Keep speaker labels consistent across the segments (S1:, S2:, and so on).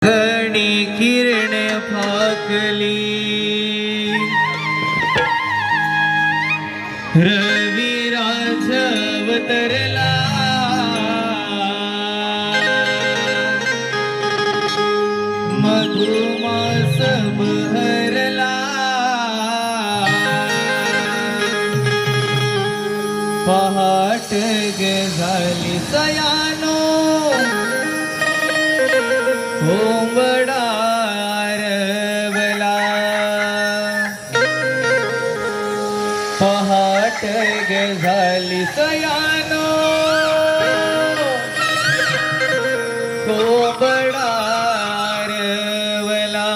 S1: घणी किरण फाकली रविराज अवतरला मधुमास बहरला पहाट झाली सयानो ओंबडा रवला पहाट झाली सयानो ओंबडा रवला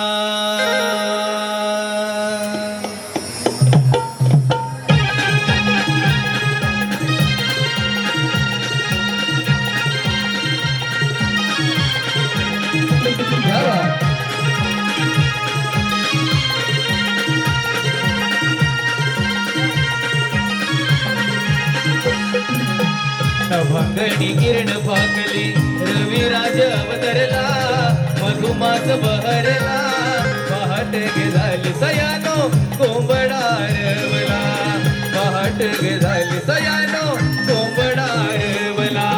S1: भंगणी किरण फाकली रविराज अवतरला मधुमास बहरला पहाट झाली सयानो कोंबडा रवला पहाट झाली सयानो कोंबडा रवला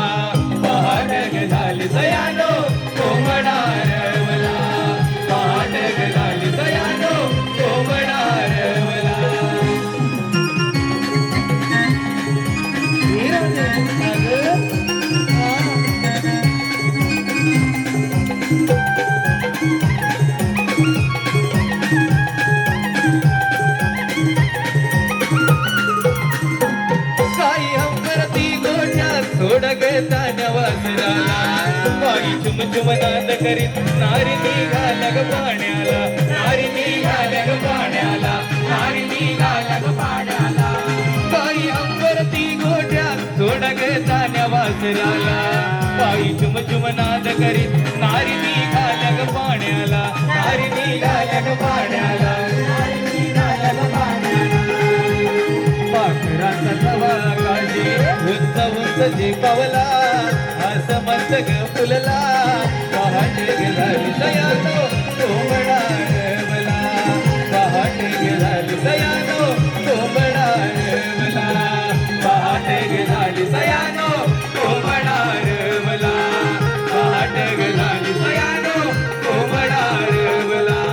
S1: पहाट झाली सयानो कोंबडा रवला पहाट झाली सयानो कोंबडा रवला सोडगता नवासराला बाई चुम नाद करीत नारी निघाला ग पाण्याला नारी निघाल्या ग पाण्याला नारी निघाल्या ग पाण्याला बाई अंबरती गोट्या सोडगता नवासराला बाई चुम नाद करीत नारी निघाल्या ग पाण्याला नारी निघाल्या ग पाण्याला नारी निघाल्या ग पाण्याला पाखराचा तवा काढे उंच उंच झेपावला असं मस्त ग फुलला पहाट झाली सयानो कोंबडा रवला पहाट झाली सयानो कोंबडा रवला पहाट झाली सयानो कोंबडा रवला पहाट झाली सयानो कोंबडा रवला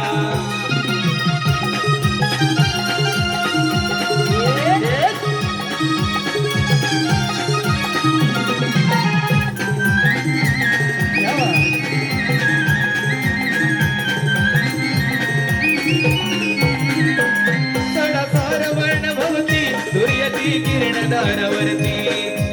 S1: किरणदारावरती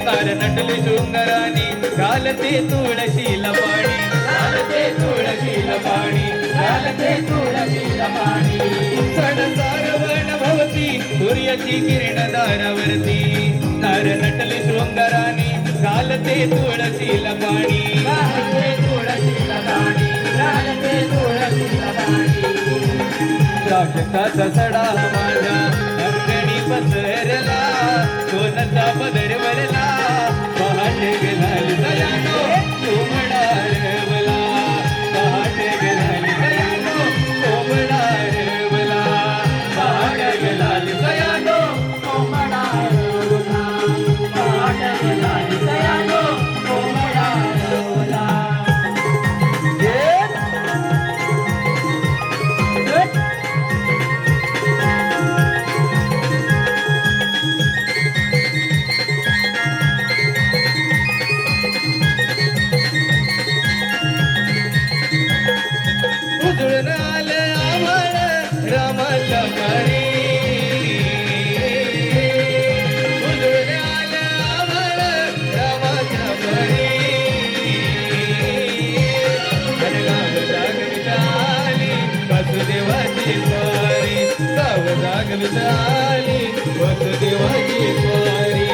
S1: तार नटली शृंगाराने घालते तुळशीला पाणी घालते तुळशीला पाणी घालते तुळशीला पाणी सणसार वर्ण भवती सूर्याची किरणदारावरती तार नटली शृंगाराने घालते तुळशीला पाणी घालते तुळशीला पाणी घालते तुळशीला पाणी राक्षसाचा सडा माझ्या अंगणी पसरला सोनचा पदर वरला पहाट झाली सयानो कोंबडा रवला पहाट झाली सयानो कोंबडा रवला पहाट झाली सयानो कोंबडा रवला पहाट झाली सयानो कोंबडा रवला उजळून आलं आभाळ रामाच्या मारी उजळून आलं आभाळ रामाच्या मारी गाव जागवित आली वसुदेवाची स्वारी गाव जागवित आली वसुदेवाची स्वारी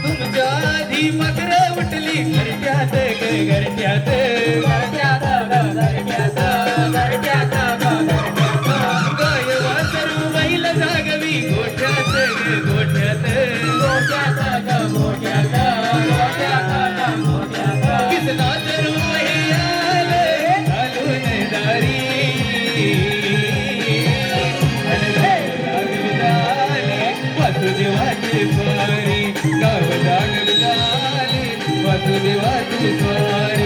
S1: तुमच्या आधी मगर उठली घरट्यात घरट्यात गाय वासरू बैल जागवी गोठ्यात किसनाच रूप हे आलं घालून दारी वासुदेवाची स्वारी गाव जागविताली वासुदेवाची स्वारी